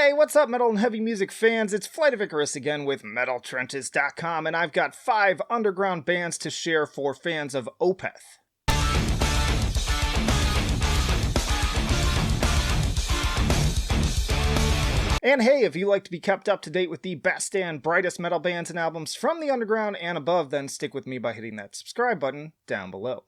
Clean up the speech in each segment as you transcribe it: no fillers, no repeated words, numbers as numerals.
Hey, what's up, metal and heavy music fans? It's Flight of Icarus again with MetalTrenches.com, and I've got 5 underground bands to share for fans of Opeth. And hey, if you like to be kept up to date with the best and brightest metal bands and albums from the underground and above, then stick with me by hitting that subscribe button down below.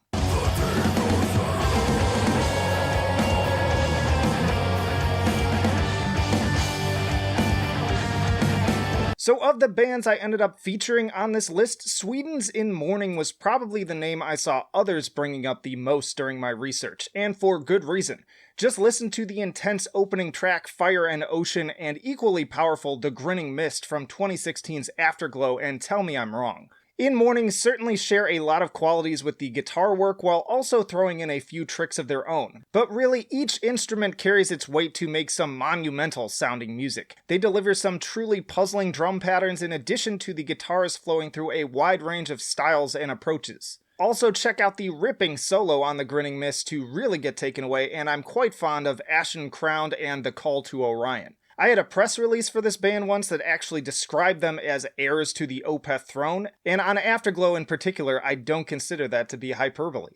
So of the bands I ended up featuring on this list, Sweden's In Mourning was probably the name I saw others bringing up the most during my research, and for good reason. Just listen to the intense opening track Fire and Ocean and equally powerful The Grinning Mist from 2016's Afterglow and tell me I'm wrong. In Mourning certainly share a lot of qualities with the guitar work while also throwing in a few tricks of their own. But really, each instrument carries its weight to make some monumental sounding music. They deliver some truly puzzling drum patterns in addition to the guitars flowing through a wide range of styles and approaches. Also check out the ripping solo on The Grinning Mist to really get taken away, and I'm quite fond of Ashen Crowned and The Call to Orion. I had a press release for this band once that actually described them as heirs to the Opeth throne, and on Afterglow in particular, I don't consider that to be hyperbole.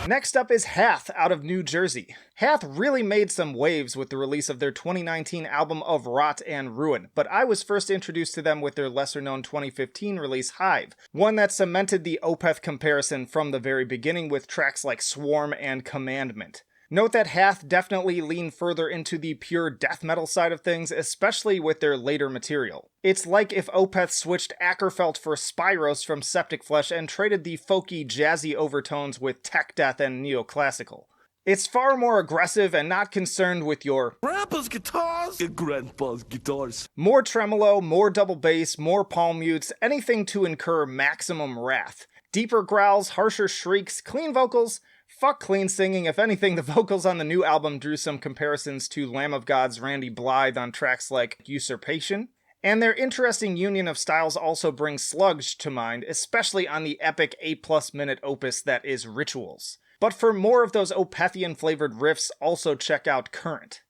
Next up is Hath out of New Jersey. Hath really made some waves with the release of their 2019 album of Rot and Ruin, but I was first introduced to them with their lesser-known 2015 release Hive, one that cemented the Opeth comparison from the very beginning with tracks like Swarm and Commandment. Note that Hath definitely lean further into the pure death metal side of things, especially with their later material. It's like if Opeth switched Ackerfeld for Spyros from Septic Flesh and traded the folky, jazzy overtones with tech death and neoclassical. It's far more aggressive and not concerned with your Grandpa's guitars and Grandpa's guitars. More tremolo, more double bass, more palm mutes, anything to incur maximum wrath. Deeper growls, harsher shrieks, clean vocals. Fuck clean singing. If anything, the vocals on the new album drew some comparisons to Lamb of God's Randy Blythe on tracks like Usurpation. And their interesting union of styles also brings Sludge to mind, especially on the epic 8+ minute opus that is Rituals. But for more of those Opethian flavored riffs, also check out Current.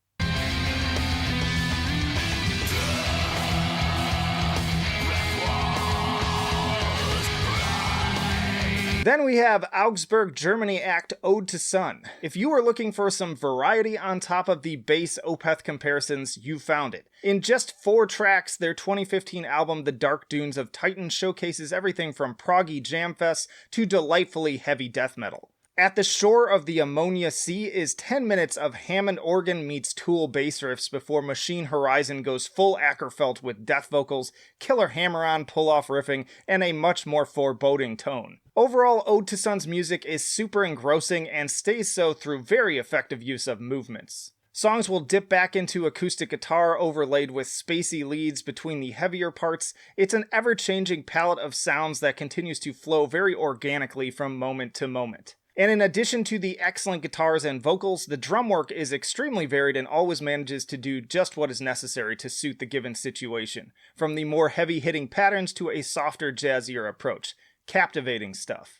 Then we have Augsburg, Germany act Odetosun. If you were looking for some variety on top of the base Opeth comparisons, you found it. In just 4 tracks, their 2015 album The Dark Dunes of Titan showcases everything from proggy jam fests to delightfully heavy death metal. At the Shore of the Ammonia Sea is 10 minutes of Hammond organ meets Tool bass riffs before Machine Horizon goes full Ackerfeld with death vocals, killer hammer-on pull-off riffing, and a much more foreboding tone. Overall, Odetosun's music is super engrossing and stays so through very effective use of movements. Songs will dip back into acoustic guitar overlaid with spacey leads between the heavier parts. It's an ever-changing palette of sounds that continues to flow very organically from moment to moment. And in addition to the excellent guitars and vocals, the drum work is extremely varied and always manages to do just what is necessary to suit the given situation, from the more heavy-hitting patterns to a softer, jazzier approach. Captivating stuff.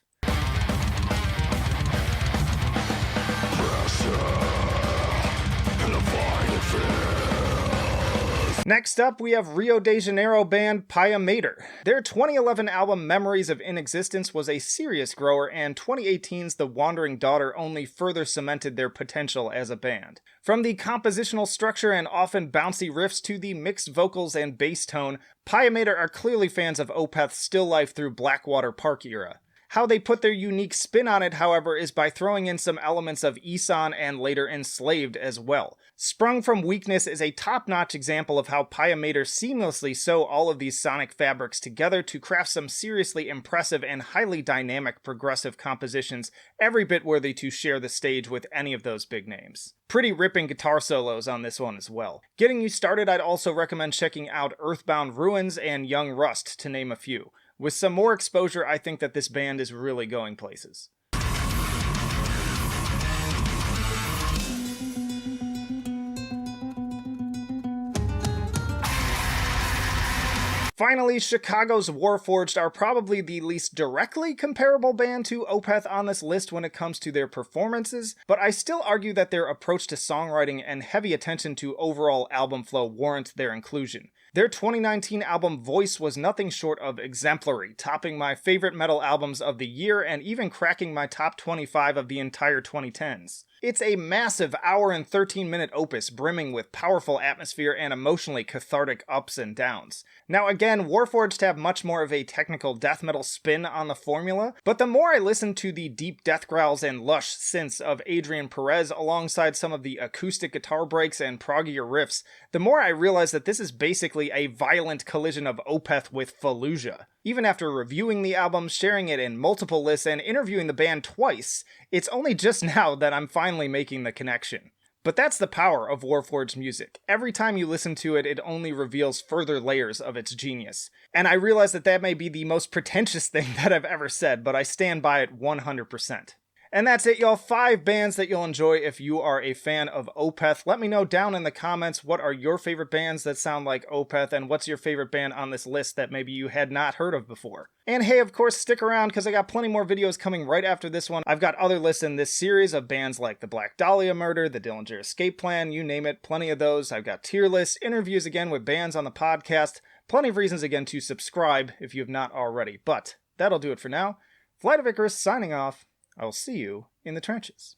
Next up, we have Rio de Janeiro band Piah. Their 2011 album Memories of Inexistence was a serious grower, and 2018's The Wandering Daughter only further cemented their potential as a band. From the compositional structure and often bouncy riffs to the mixed vocals and bass tone, Piah are clearly fans of Opeth's still life through Blackwater Park era. How they put their unique spin on it, however, is by throwing in some elements of Eson and later Enslaved as well. Sprung from Weakness is a top-notch example of how Piah seamlessly sew all of these sonic fabrics together to craft some seriously impressive and highly dynamic progressive compositions, every bit worthy to share the stage with any of those big names. Pretty ripping guitar solos on this one as well. Getting you started, I'd also recommend checking out Earthbound Ruins and Young Rust, to name a few. With some more exposure, I think that this band is really going places. Finally, Chicago's Warforged are probably the least directly comparable band to Opeth on this list when it comes to their performances, but I still argue that their approach to songwriting and heavy attention to overall album flow warrant their inclusion. Their 2019 album Voice was nothing short of exemplary, topping my favorite metal albums of the year and even cracking my top 25 of the entire 2010s. It's a massive hour and 13-minute opus brimming with powerful atmosphere and emotionally cathartic ups and downs. Now again, Warforged have much more of a technical death metal spin on the formula, but the more I listen to the deep death growls and lush synths of Adrian Perez alongside some of the acoustic guitar breaks and proggier riffs, the more I realize that this is basically a violent collision of Opeth with Fallujah. Even after reviewing the album, sharing it in multiple lists, and interviewing the band twice, it's only just now that I'm finally making the connection. But that's the power of Warforged's music. Every time you listen to it, it only reveals further layers of its genius. And I realize that that may be the most pretentious thing that I've ever said, but I stand by it 100%. And that's it, y'all. 5 bands that you'll enjoy if you are a fan of Opeth. Let me know down in the comments what are your favorite bands that sound like Opeth, and what's your favorite band on this list that maybe you had not heard of before. And hey, of course, stick around because I got plenty more videos coming right after this one. I've got other lists in this series of bands like the Black Dahlia Murder, the Dillinger Escape Plan, you name it, plenty of those. I've got tier lists, interviews again with bands on the podcast, plenty of reasons again to subscribe if you have not already. But that'll do it for now. Flight of Icarus signing off. I will see you in the trenches.